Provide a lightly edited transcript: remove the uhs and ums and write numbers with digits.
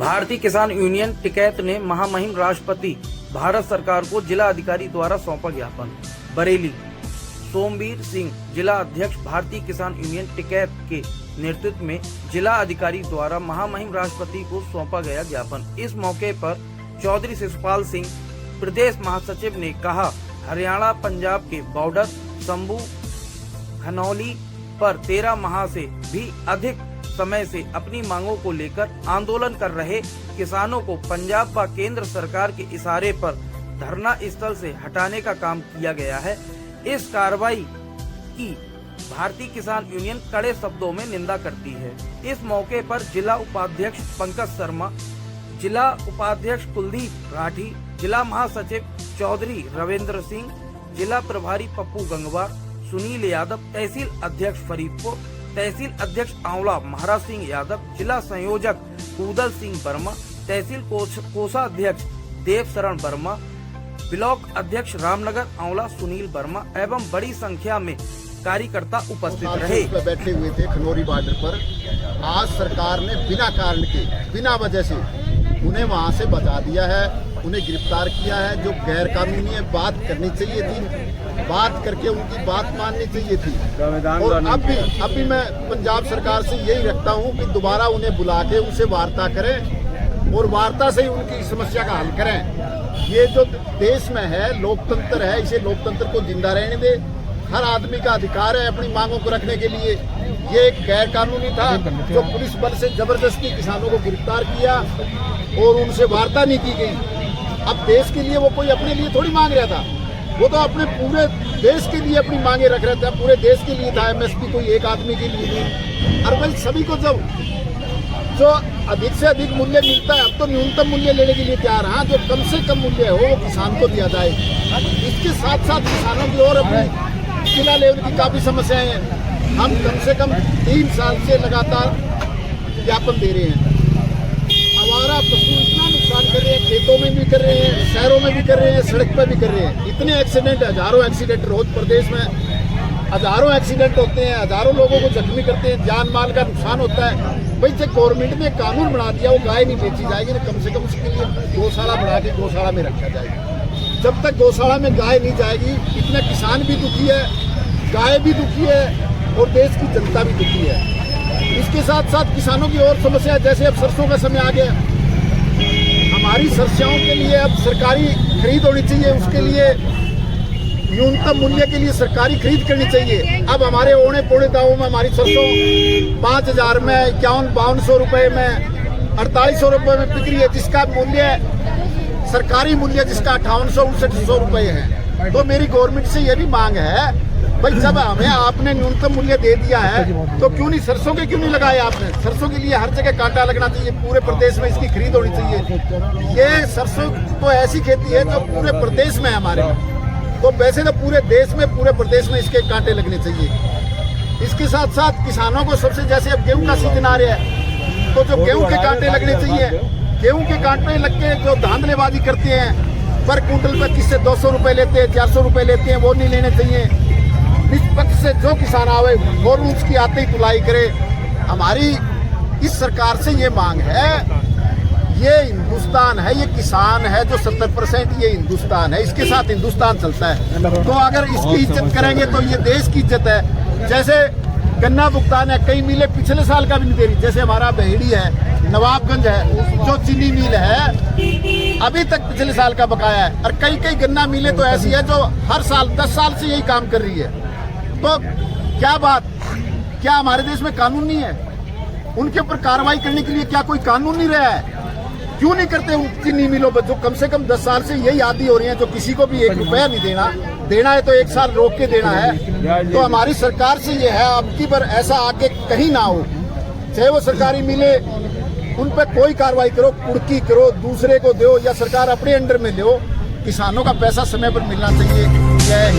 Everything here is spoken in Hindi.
भारतीय किसान यूनियन टिकैत ने महामहिम राष्ट्रपति भारत सरकार को जिला अधिकारी द्वारा सौंपा ज्ञापन। बरेली, सोमवीर सिंह जिला अध्यक्ष भारतीय किसान यूनियन टिकैत के नेतृत्व में जिला अधिकारी द्वारा महामहिम राष्ट्रपति को सौंपा गया ज्ञापन। इस मौके पर चौधरी शिशुपाल सिंह प्रदेश महासचिव ने कहा, हरियाणा पंजाब के बॉर्डर शंभू घनौली पर 13 माह से भी अधिक समय से अपनी मांगों को लेकर आंदोलन कर रहे किसानों को पंजाब व केंद्र सरकार के इशारे पर धरना स्थल से हटाने का काम किया गया है। इस कार्रवाई की भारतीय किसान यूनियन कड़े शब्दों में निंदा करती है। इस मौके पर जिला उपाध्यक्ष पंकज शर्मा, जिला उपाध्यक्ष कुलदीप राठी, जिला महासचिव चौधरी रविंद्र सिंह, जिला प्रभारी पप्पू गंगवार, सुनील यादव, तहसील अध्यक्ष फरीदपुर, तहसील अध्यक्ष आंवला महाराज सिंह यादव, जिला संयोजक उदल सिंह वर्मा, तहसील कोषाध्यक्ष देव शरण वर्मा, ब्लॉक अध्यक्ष रामनगर आंवला सुनील वर्मा एवं बड़ी संख्या में कार्यकर्ता उपस्थित रहे। बैठे हुए थे खनौरी बॉर्डर पर। आज सरकार ने बिना कारण के, बिना वजह से उन्हें वहां से बचा दिया है, उन्हें गिरफ्तार किया है। जो गैर कानूनी है, बात करनी चाहिए थी, बात करके उनकी बात माननी चाहिए थी। और अब भी मैं पंजाब सरकार से यही रखता हूं कि दोबारा उन्हें बुला के उनसे वार्ता करें और वार्ता से ही उनकी समस्या का हल करें। ये जो देश में है लोकतंत्र है, इसे लोकतंत्र को जिंदा रहने दे। हर आदमी का अधिकार है अपनी मांगों को रखने के लिए। ये गैर कानूनी था जो पुलिस बल से जबरदस्ती किसानों को गिरफ्तार किया और उनसे वार्ता नहीं की गई। अब देश के लिए वो कोई अपने लिए थोड़ी मांग रहा था, वो तो अपने पूरे देश के लिए अपनी मांगे रख रहा था, पूरे देश के लिए था। एमएसपी कोई एक आदमी के लिए नहीं। और भाई सभी को जो अधिक से अधिक मूल्य मिलता है, अब तो न्यूनतम मूल्य लेने के लिए तैयार। हाँ, जो कम से कम मूल्य हो वो किसान को दिया जाए। इसके साथ साथ किसानों की और अपनी जिला लेवल की काफी समस्याएं हैं। हम कम से कम 3 साल से लगातार ज्ञापन दे रहे हैं। हमारा पशु इतना नुकसान कर रहे हैं, खेतों में भी कर रहे हैं, शहरों में भी कर रहे हैं, सड़क पर भी कर रहे हैं। इतने एक्सीडेंट, हजारों एक्सीडेंट रोज प्रदेश में हजारों एक्सीडेंट होते हैं, हजारों लोगों को जख्मी करते हैं, जान माल का नुकसान होता है। भाई जब गवर्नमेंट ने कानून बना दिया वो गाय नहीं बेची जाएगी ना, कम से कम उसके लिए गौशाला बना के गौशाला में रखा जाएगा। जब तक गौशाला में गाय नहीं जाएगी, इतने किसान भी दुखी है, गाय भी दुखी है और देश की जनता भी दुखी है। इसके साथ साथ किसानों की और समस्या, जैसे अब सरसों का समय आ गया, हमारी सरसों के लिए अब सरकारी खरीद होनी चाहिए। उसके लिए न्यूनतम मूल्य के लिए सरकारी खरीद करनी चाहिए। अब हमारे ओने पौने दावों में हमारी सरसों 5000 में, 51-5200 रुपये में, 4800 रुपये में बिक रही है, जिसका मूल्य सरकारी मूल्य जिसका 5800-5900 रुपये है। तो मेरी गवर्नमेंट से ये भी मांग है, भाई जब हमें आपने न्यूनतम मूल्य दे दिया है तो क्यों नहीं सरसों के क्यों नहीं लगाए आपने? सरसों के लिए हर जगह कांटा लगना चाहिए, पूरे प्रदेश में इसकी खरीद होनी चाहिए। ये सरसों तो ऐसी खेती है जो पूरे प्रदेश में है हमारे, तो वैसे तो पूरे देश में, पूरे प्रदेश में इसके कांटे लगने चाहिए। इसके साथ साथ किसानों को सबसे, जैसे अब गेहूं का सीजन आ रहा है तो जो गेहूं के कांटे लगने चाहिए, गेहूं के कांटे लग के जो धांधलेबाजी करते हैं, पर क्विंटल पर किससे 200 रुपये लेते हैं, 400 रुपये लेते हैं, वो नहीं लेने चाहिए। निष्पक्ष से जो किसान आवे और उसकी आते ही तुलाई करे। हमारी इस सरकार से ये मांग है, ये हिंदुस्तान है, ये किसान है जो 70% ये हिंदुस्तान है, इसके साथ हिंदुस्तान चलता है। तो अगर इसकी इज्जत करेंगे तो ये देश की इज्जत है। जैसे गन्ना भुगतान है, कई मिलें पिछले साल का भी नहीं दे रही। जैसे हमारा बहेड़ी है, नवाबगंज है, जो चीनी मिल है अभी तक पिछले साल का बकाया है। और कई गन्ना मिलें तो ऐसी है जो हर साल 10 साल से यही काम कर रही है। तो क्या हमारे देश में कानून नहीं है? उनके ऊपर कार्रवाई करने के लिए क्या कोई कानून नहीं रहा है? क्यों नहीं करते उन चीनी मिलों पर जो कम से कम 10 साल से यही आदी हो रही है, जो किसी को भी 1 रुपया नहीं देना है तो 1 साल रोक के देना है। तो हमारी सरकार से ये है, अब की बार ऐसा आगे कहीं ना हो। चाहे वो सरकारी मिले, उन पर कोई कार्रवाई करो, कुर्की करो, दूसरे को दो या सरकार अपने अंडर में लो। किसानों का पैसा समय पर मिलना चाहिए।